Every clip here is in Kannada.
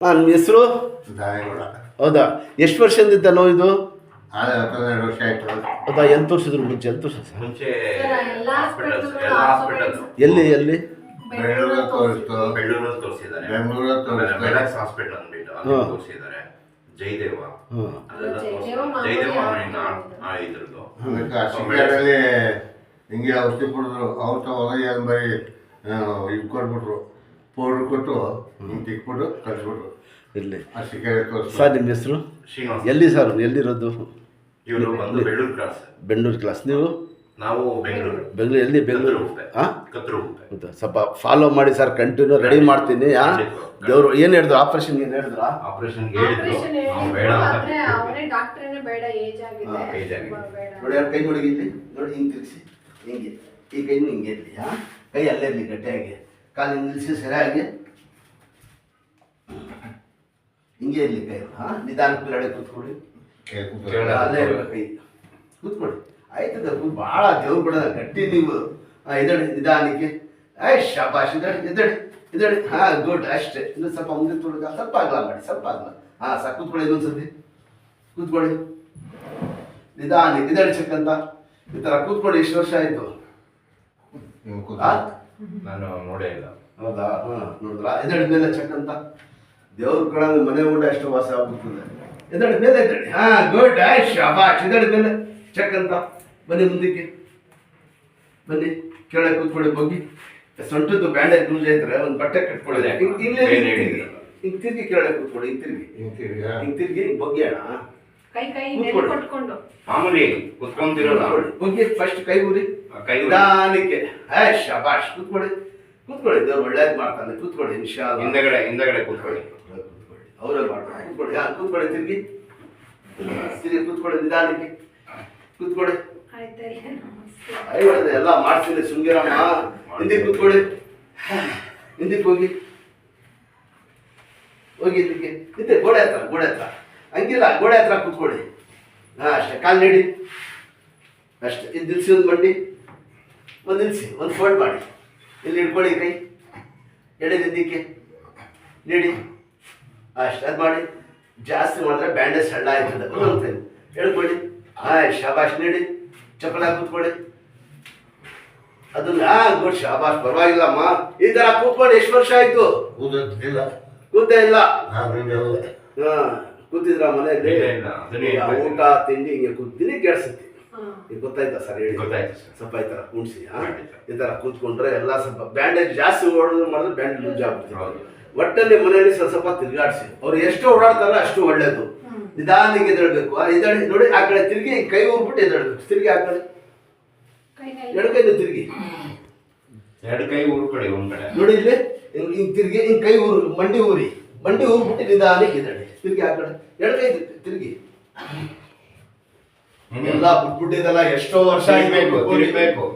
ನಿಮ್ಮ ಹೆಸರು? ದಾಯಗೌಡ. ಹೌದಾ, ಎಷ್ಟು ವರ್ಷದಿಂದ ನೋವು ಇದು? 12 ವರ್ಷ ಆಯ್ತು. ಹೌದಾ, ಎಂತ ತೋರಿಸಿದ್ರು ಮುಂಚೆ? ಎಂತ ತೋರಿಸಿದ್ರು ಮುಂಚೆ ಎಲ್ಲಿ ಎಲ್ಲಿ? ಬೆಂಗಳೂರಲ್ಲಿ ತೋರಿಸ್ತು, ಬೆಂಗಳೂರಲ್ಲಿ ತೋರಿಸಿದ್ದಾರೆ, ಬೆಂಗಳೂರಲ್ಲಿ ತೋರಿಸ್ತು, ಮೆಡಕ್ಸ್ ಹಾಸ್ಪಿಟಲ್ ಅಂದ್ಬಿಟ್ಟು ಅಲ್ಲಿ ತೋರಿಸಿದ್ದಾರೆ, ಜಯದೇವ ಅದೆಲ್ಲ ಜಯದೇವ ಇದ್ರದ್ದು. ಅದಕ್ಕೆ ಆ ಶಿಬಿರಲ್ಲಿ ಹಿಂಗೆ ಔಷಧಿ ಕೊಡಿದ್ರು. ಔಷಧ ಹೋಗಿ ಅಲ್ಲಿ ಬರೀ ಇದು ಕೊಟ್ಬಿಟ್ರು, ಪೌಡ್ರ್ ಕೊಟ್ಟು ಹಿಂಗೆ ತಿಕ್ಬಿಟ್ಟು ಕಳಿಸ್ಬಿಟ್ರು. ಇಲ್ಲಿ ಆ ಶಿಬಿರ ತೋರಿಸ್ತು. ಸರ್ ನಿಮ್ಮ ಹೆಸರು? ಶ್ರೀನಿವಾಸ್. ಎಲ್ಲಿ ಸರ್? ಎಲ್ಲಿರೋದು? ಇವರು ಬಂದು ಬೆಳ್ಳೂರು ಕ್ರಾಸ್. ಬೆಂಗಳೂರು ಕ್ಲಾಸ್. ನೀವು? ನಾವು ಬೆಂಗಳೂರು. ಬೆಂಗಳೂರು ಎಲ್ಲಿ? ಬೆಂಗಳೂರು. ಹಾಂ, ಕತ್ರು. ಹೌದಾ, ಸ್ವಲ್ಪ ಫಾಲೋ ಮಾಡಿ ಸರ್, ಕಂಟಿನ್ಯೂ ರೆಡಿ ಮಾಡ್ತೀನಿ. ದೇವರು ಏನು ಹೇಳಿದ್ರು? ಆಪ್ರೇಷನ್ ಏನು ಹೇಳಿದ್ರ? ಆಪರೇಷನ್ಗೆ ಹೇಳಿದ್ರು, ನಾವು ಬೇಡ ಅಂತ ನೋಡಿ, ಯಾರು ಕೈ ನೋಡಿ ಇಲ್ಲಿ ನೋಡಿ, ಹಿಂಗೆ ತಿರ್ಗಿಸಿ, ಹಿಂಗೆ ಈ ಕೈನು ಹಿಂಗೆ ಇರಲಿ. ಹಾಂ, ಕೈ ಅಲ್ಲೇ ಇರಲಿ ಗಟ್ಟಿಯಾಗಿ, ಕಾಲು ನಿಲ್ಲಿಸಿ ಸರಿಯಾಗಿ ಹಿಂಗೆ ಇರಲಿ ಕೈ. ಹಾಂ, ನಿಧಾನಕ್ಕೆ ಬಿಡಾಡೆ ಕೂತ್ಕೊಳ್ಳಿ, ಅಲ್ಲೇ ಇರಬೇಕು ಕೈ. ಕೂತ್ಕೊಳ್ಳಿ, ಆಯ್ತದ ಭಾಳ ದೇವ್ರು ಬಿಡೋದ ಗಟ್ಟಿ ನೀವು. ಇದಡಿ ನಿಧಾನಕ್ಕೆ. ಶಾಬಾಷ್, ಇದಡಿ ಇದಡಿ ಇದಡಿ. ಹಾಂ, ಗುಡ್, ಅಷ್ಟೇ. ಇನ್ನು ಸ್ವಲ್ಪ ಮುಂದೆ ತೊಡಗ, ಸ್ವಲ್ಪ ಆಗಲ್ಲ ಮಾಡಿ, ಸ್ವಲ್ಪ ಆಗಲ್ಲ. ಹಾಂ, ಸಾಕು. ಕೂತ್ಕೊಳ್ಳಿ, ಇನ್ನೊಂದ್ಸತಿ ಕೂತ್ಕೊಳ್ಳಿ, ನಿಧಾನಕ್ಕೆ ಇದಡಿ ಚೆಕ್ಕಂತ ಈ ಥರ ಕೂತ್ಕೊಳ್ಳಿ. ಎಷ್ಟು ವರ್ಷ ಆಯಿತು? ನಾನು ನೋಡೇ ಇಲ್ಲ. ಹೌದಾ? ಹಾಂ, ನೋಡಿದ್ರಾ? ಇದಡಿ ಮೇಲೆ ಚೆಕ್ಕಂತ. ದೇವ್ರ ಕಡೆ ಮನೆ ಊಟ ಎಷ್ಟು ವಾಸ ಆಗ್ಬಿಡ್ತದೆ. ಇದಡಿ ಮೇಲೆ ಇದಡಿ. ಹಾಂ, ಗುಡ್, ಶಾಬಾಷ್. ಇದಡಿ ಮೇಲೆ ಚೆಕ್ಕಂತ. ಬನ್ನಿ ಮುಂದಕ್ಕೆ ಬನ್ನಿ, ಕೆಳಗೆ ಕೂತ್ಕೊಳ್ಳಿ. ಬಗ್ಗಿ ಸೊಂಟದ್ದು ಬ್ಯಾಂಡೇಜ್ ಲೂಸ್ ಇದ್ರೆ ಒಂದು ಬಟ್ಟೆ ಕಟ್ಕೊಳ್ಳಿ. ಹಿಂಗೆ ತಿರ್ಗಿ ಕೆಳಗೆ ಕೂತ್ಕೊಳ್ಳಿ. ಹಿಂಗೆ ತಿರ್ಗಿ ಹಿಂಗೆ ಬಗ್ಗಿ ಅಣ್ಣ. ಮಾಮೂಲಿ ಕುತ್ಕೊಂತಿರೋಲ್ಲ. ಬಗ್ಗಿ ಫಸ್ಟ್ ಕೈ ಊರಿ, ಕೈ ನಿಧಾನಕ್ಕೆ. ಶಾಬಾಷ್. ಕೂತ್ಕೊಳ್ಳಿ ಕೂತ್ಕೊಳ್ಳಿ, ದೇವ್ರು ಒಳ್ಳೇದು ಮಾಡ್ತಾನೆ. ಕೂತ್ಕೊಳ್ಳಿ, ಹಿಂದಗಡೆ ಕೂತ್ಕೊಳ್ಳಿ. ಅವರೇ ಮಾಡ್ತಾರೆ. ಕೂತ್ಕೊಳ್ಳಿ. ಹಾಂ, ಕೂತ್ಕೊಳ್ಳಿ. ತಿರ್ಗಿ ತಿರ್ಗಿ ಕೂತ್ಕೊಳ್ಳಿ, ನಿಧಾನಕ್ಕೆ ಕೂತ್ಕೊಳ್ಳಿ. ಎಲ್ಲ ಮಾಡ್ತೀನಿ ಶೃಂಗೇರಮ್ಮ. ಹಿಂದಕ್ಕೆ ಕೂತ್ಕೊಳ್ಳಿ, ಹಿಂದಕ್ಕೆ ಹೋಗಿ ಹೋಗಿ ಹಿಂದಕ್ಕೆ ನಿಂತೆ. ಗೋಡೆ ಹತ್ರ ಹಂಗಿಲ್ಲ, ಗೋಡೆ ಹತ್ರ ಕೂತ್ಕೊಳ್ಳಿ. ಹಾಂ, ಅಷ್ಟೇ. ಕಾಲು ನೀಡಿ ಅಷ್ಟೇ. ಇದು ನಿಲ್ಲಿಸಿ, ಒಂದು ಮಂಡಿ ಒಂದು ನಿಲ್ಲಿಸಿ, ಒಂದು ಫೋಲ್ಡ್ ಮಾಡಿ. ಇಲ್ಲಿ ಇಟ್ಕೊಳ್ಳಿ, ಕೈ ಎಡೆ ಹಿಂದಕ್ಕೆ ನೀಡಿ ಅಷ್ಟೇ. ಅದು ಮಾಡಿ. ಜಾಸ್ತಿ ಮಾಡಿದ್ರೆ ಬ್ಯಾಂಡೇಜ್ ಸಣ್ಣ ಆಯ್ತದೆ. ಒಂದೊಂದು ಹೇಳ್ಕೊಳ್ಳಿ. ಹಾಂ, ಶಾಬಾಷ್. ನೀಡಿ ಚಪ್ಪಲ ಕೂತ್ಕೊಳ್ಳಿ. ಅದನ್ನ ಗುಡ್, ಶಾಬಾಷ್. ಪರವಾಗಿಲ್ಲಮ್ಮ. ಈ ಥರ ಕೂತ್ಕೊಂಡು ಎಷ್ಟು ವರ್ಷ ಆಯಿತು? ಕೂತೇ ಇಲ್ಲ. ಹಾಂ, ಕೂತಿದ್ರ ಮನೆಯಲ್ಲಿ? ಊಟ ತಿಂಡಿ ಹಿಂಗೆ ಕೂತೀನಿ ಕೇಳಿಸುತ್ತೆ. ಈಗ ಗೊತ್ತಾಯ್ತಾ ಸರ್? ಹೇಳಿ. ಗೊತ್ತಾಯ್ತು ಸರ್. ಸ್ವಲ್ಪ ಈ ಥರ ಕುಣಿಸಿ. ಈ ಥರ ಕೂತ್ಕೊಂಡ್ರೆ ಎಲ್ಲ ಸ್ವಲ್ಪ ಬ್ಯಾಂಡೇಜ್ ಜಾಸ್ತಿ ಓಡೋದು ಮಾಡಿದ್ರೆ ಬ್ಯಾಂಡೇಜ್ ಲೂಸ್ ಆಗ್ಬಿಡ್ತೀವಿ. ಒಟ್ಟಲ್ಲಿ ಮನೆಯಲ್ಲಿ ಸ್ವಲ್ಪ ತಿರುಗಾಡಿಸಿ. ಅವ್ರು ಎಷ್ಟು ಓಡಾಡ್ತಾರೋ ಅಷ್ಟು ಒಳ್ಳೇದು. ನಿಧಾನಿಗೆ ಎದ್ದೇಳಬೇಕು. ಇದಳಿ ನೋಡಿ, ಆ ಕಡೆ ತಿರುಗಿ ಕೈ ಊರ್ಬಿಟ್ಟು ಎದ್ದೇಳಬೇಕು. ತಿರುಗಿ ಆ ಕಡೆ ಎಡಕೈದು ತಿರುಗಿ, ಎರಡು ಕೈ ಊರ್ಕೊಳ್ಳಿ ಒಂದ್ ಕಡೆ. ನೋಡಿ ಇಲ್ಲಿ ಹಿಂಗೆ ತಿರುಗಿ, ಹಿಂಗೆ ಕೈ ಊರು, ಮಂಡಿ ಊರ್ಬಿಟ್ಟು ನಿಧಾನಕ್ಕೆ ಎದ್ದೇಳಿ. ತಿರುಗಿ ಆ ಕಡೆ ಎಡಕೈ ತಿರುಗಿ. ಎಲ್ಲ ಬಿಟ್ಬಿಟ್ಟಿದಲ್ಲ, ಎಷ್ಟೋ ವರ್ಷ ತಿರುಗಬೇಕು.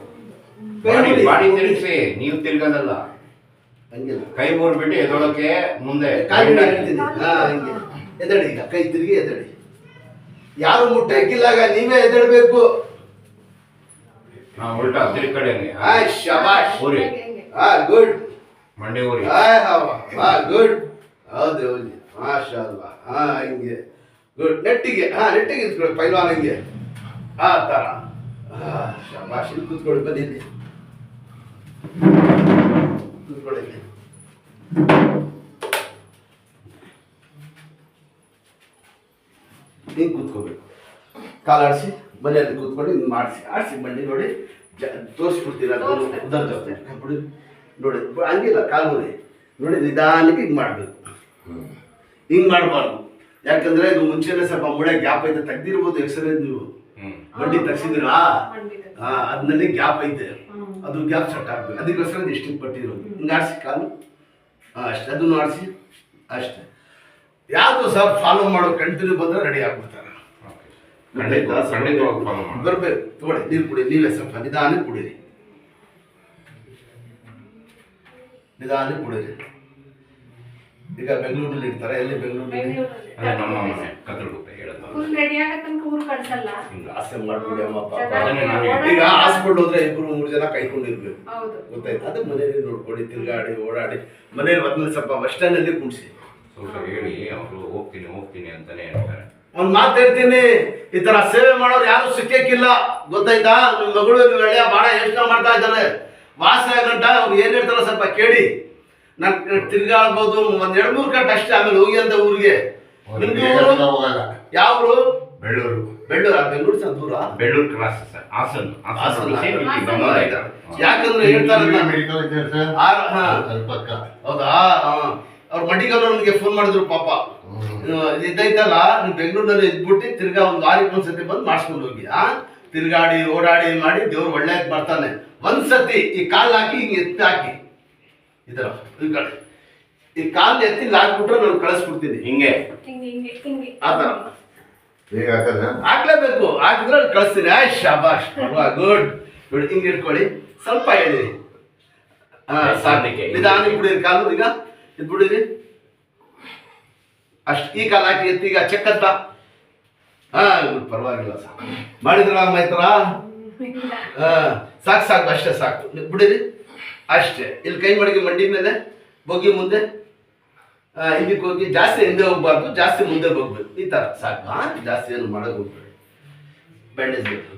ಬಾಡಿ ತಿರುಗಿಸಿ, ನೀವು ತಿರ್ಗೋದಲ್ಲ. ಹಂಗಿಲ್ಲ, ಕೈ ಊರ್ಬಿಟ್ಟು ಎದೊಳಕ್ಕೆ ಮುಂದೆ ಹೇಳ್ತೀನಿ. ಹಿಂಗೆ ಎದಡಿ. ಈಗ ಕೈ ತಿರುಗಿ ಎದಡಿ. ಯಾರು ಮುಟ್ಟೆ ಹಾಕಿಲ್ಲಾಗ ನೀವೇ ಎದಳ್ಬೇಕು. ಉಲ್ಟಾ ತಿರುಗಿ ಕಡೆ. ಶಬಾಷ್. ಊರಿ. ಗುಡ್. ಮಂಡಿ ಊರಿ. ಗುಡ್. ಹೌದು, ಮಾಶಾ ಅಲ್ವಾ. ಹಿಂಗೆ ಗುಡ್. ನೆಟ್ಟಿಗೆ ನೆಟ್ಟಿಗೆ ಇಟ್ಕೊಳ್ಳಿ ಪೈಲ್ವಾನ್. ಹಿಂಗೆ ಆ ಥರ. ಶಬಾಷ್. ಇಲ್ಲಿ ಕೂತ್ಕೊಳ್ಳಿ. ಬನ್ನಿ, ಇಲ್ಲಿ ಕೂತ್ಕೊಳ್ಳಿ. ಹಿಂಗೆ ಕೂತ್ಕೋಬೇಕು. ಕಾಲು ಆಡಿಸಿ ಮನೆಯಲ್ಲಿ ಕೂತ್ಕೊಂಡು ಹಿಂಗೆ ಆಡಿಸಿ ಬಂಡಿ ನೋಡಿ. ತೋರಿಸ್ಬಿಡ್ತೀರ ಬಿಡಿ. ನೋಡಿ, ಹಂಗಿಲ್ಲ. ಕಾಲು ನೋಡಿ, ನಿಧಾನಕ್ಕೆ ಹಿಂಗೆ ಮಾಡಬೇಕು. ಹಿಂಗೆ ಮಾಡಬಾರ್ದು. ಯಾಕಂದ್ರೆ ಇದು ಮುಂಚೆನೆ ಸ್ವಲ್ಪ ಮೂಳೆ ಗ್ಯಾಪ್ ಐತೆ. ತೆಗ್ದಿರ್ಬೋದು ಎಕ್ಸ್ರೇ. ನೀವು ಮಂಡಿ ತೆಗ್ಸಿದ್ದೀರಾ? ಅದ್ರಲ್ಲಿ ಗ್ಯಾಪ್ ಐತೆ. ಅದು ಗ್ಯಾಪ್ ಸೆಟ್ ಆಗ್ಬೇಕು. ಅದಕ್ಕೋಸ್ಕರ ಇಷ್ಟಿಗೆ ಪಟ್ಟಿರೋದು. ಹಿಂಗೆ ಆಡಿಸಿ ಕಾಲು. ಅಷ್ಟೇ. ಅದನ್ನು ಆಡಿಸಿ ಅಷ್ಟೇ. ಯಾವುದು ಸರ್ ಫಾಲೋ ಮಾಡೋ ಕಂಟಿನ್ಯೂ ಬಂದರೆ ರೆಡಿ ಆಗ್ಬಿಡ್ತಾರೆ. ಬರ್ಬೇಕು. ತಗೊಳ್ಳಿ, ನೀರು ಕುಡಿ. ನೀವೇ ಸ್ವಲ್ಪ ನಿಧಾನಕ್ಕೆ ಕುಡೀರಿ. ನಿಧಾನಕ್ಕೆ ಕುಡೀರಿ. ಈಗ ಬೆಂಗಳೂರಲ್ಲಿ ಇರ್ತಾರೆ. ಎಲ್ಲಿ? ಬೆಂಗಳೂರಲ್ಲಿ ಆಸೆ ಮಾಡ್ಬಿಡಿ ಅಮ್ಮಪ್ಪ. ಈಗ ಹಾಸ್ಪಿಟ್ಲ್ ಹೋದ್ರೆ 2-3 ಜನ ಕೈಕೊಂಡಿರ್ಬೇಕು. ಗೊತ್ತಾಯ್ತು? ಅದು ಮನೆಯಲ್ಲಿ ನೋಡ್ಕೊಳ್ಳಿ, ತಿರುಗಾಡಿ ಓಡಾಡಿ. ಮನೇಲಿ ಬಂದ್ಮೇಲೆ ಸ್ವಲ್ಪ ಬಸ್ ಸ್ಟ್ಯಾಂಡಲ್ಲಿ ಕುಣಿಸಿ. ಸ್ವಲ್ಪ ಹೇಳಿ ಅವರು ಹೋಗ್ತೀನಿ ಅಂತಾನೆ ಹೇಳ್ತಾರೆ. ಒಂದ್ ಮಾತು ಹೇಳ್ತೀನಿ, ಈ ತರ ಸೇವೆ ಮಾಡೋರು ಯಾರು ಸಿಕ್ಕಕ್ಕಿಲ್ಲ, ಗೊತ್ತಾಯ್ತಾ? ನಿಮ್ ಮಗಳು ಒಳ್ಳೆಯ ಬಹಳ ಯೋಚನೆ ಮಾಡ್ತಾ ಇದ್ದಾರೆ. ವಾಸ ಗಂಟ ಅವ್ರು ಏನ್ ಹೇಳ್ತಾರ ಸ್ವಲ್ಪ ಕೇಳಿ. ನಾನ್ ತಿರ್ಗಾಡ್ಬೋದು ಒಂದ್ 2-3 ಗಂಟೆ ಅಷ್ಟೇ, ಆಮೇಲೆ ಹೋಗಿ ಅಂತ ಊರಿಗೆ. ನಿಮ್ದು ಊರು ಹೋಗಲ್ಲ. ಯಾವ ಊರು? ಬೆಳ್ಳೂರು. ಬೆಳ್ಳೂರು ಸರ್ ದೂರ? Bellur cross sir, Hassan. ಯಾಕಂದ್ರೆ ಹೇಳ್ತಾರೆ ಮೆಡಿಕಲ್ ಇದೆ ಸರ್, ಅಲ್ಲಿ ಪಕ್ಕ. ಹೌದಾ? ಅವ್ರ ಮಡಿಗಲ್ ನನಗೆ ಫೋನ್ ಮಾಡಿದ್ರು ಪಾಪ. ಇದೈತಲ್ಲ ನೀವು ಬೆಂಗಳೂರಿನಲ್ಲಿ ಇದ್ಬಿಟ್ಟು ತಿರ್ಗಾ ಒಂದು ವಾರಕ್ಕೆ ಒಂದ್ಸತಿ ಬಂದು ಮಾಡಿಸ್ಕೊಂಡು ಹೋಗಿ. ತಿರ್ಗಾಡಿ ಓಡಾಡಿ ಮಾಡಿ ದೇವ್ರು ಒಳ್ಳೇದ್ ಮಾಡ್ತಾನೆ. ಒಂದ್ಸತಿ ಈ ಕಾಲ್ ಹಾಕಿ ಹಿಂಗೆ ಎತ್ತಿ ಹಾಕಿ, ಇದರ ಈ ಕಾಲ್ ಎತ್ತಿ ಹಾಕ್ಬಿಟ್ರೆ ನಾನು ಕಳಿಸ್ಬಿಡ್ತೀನಿ. ಹಿಂಗೆ ಆತರ ಈಗ ಹಾಕಲ್ಲ ಹಾಕ್ಲೇಬೇಕು. ಹಾಕಿದ್ರೆ ಅಲ್ಲಿ ಕಳಿಸ್ತೀನಿ. ಶಾಬಾಷ್, ಗುಡ್ ಗುಡ್. ಹಿಂಗೆ ಇಟ್ಕೊಳ್ಳಿ, ಸ್ವಲ್ಪ ಹೇಳಿರಿ. ಸಾಧನೆಗೆ ನಿಧಾನಕ್ಕೆ ಬಿಡಿರಿ ಕಾಲು. ಈಗ ಇದು ಬಿಡಿರಿ ಅಷ್ಟು. ಈ ಕಾಲು ಹಾಕಿ ಎತ್ತಿ ಈಗ ಚೆಕ್ಕಂತ. ಪರವಾಗಿಲ್ಲ ಸಾಕು ಮಾಡಿದ್ರ ಮೈತ್ರ. ಸಾಕು ಅಷ್ಟೇ ಸಾಕು, ಬಿಡಿರಿ ಅಷ್ಟೇ. ಇಲ್ಲಿ ಕೈ ಮಡಗಿ ಮಂಡಿ ಮೇಲೆ ಬಗ್ಗಿ ಮುಂದೆ ಹಿಂದಕ್ಕೆ ಹೋಗಿ. ಜಾಸ್ತಿ ಹಿಂದೆ ಹೋಗ್ಬಾರ್ದು, ಜಾಸ್ತಿ ಮುಂದೆ ಹೋಗ್ಬೇಕು. ಈ ತರ ಸಾಕು. ಜಾಸ್ತಿ ಏನು ಮಾಡೋಕೆ ಹೋಗ್ಬೇಡಿ. ಬ್ಯಾಂಡೇಜ್ ಬೇಕು.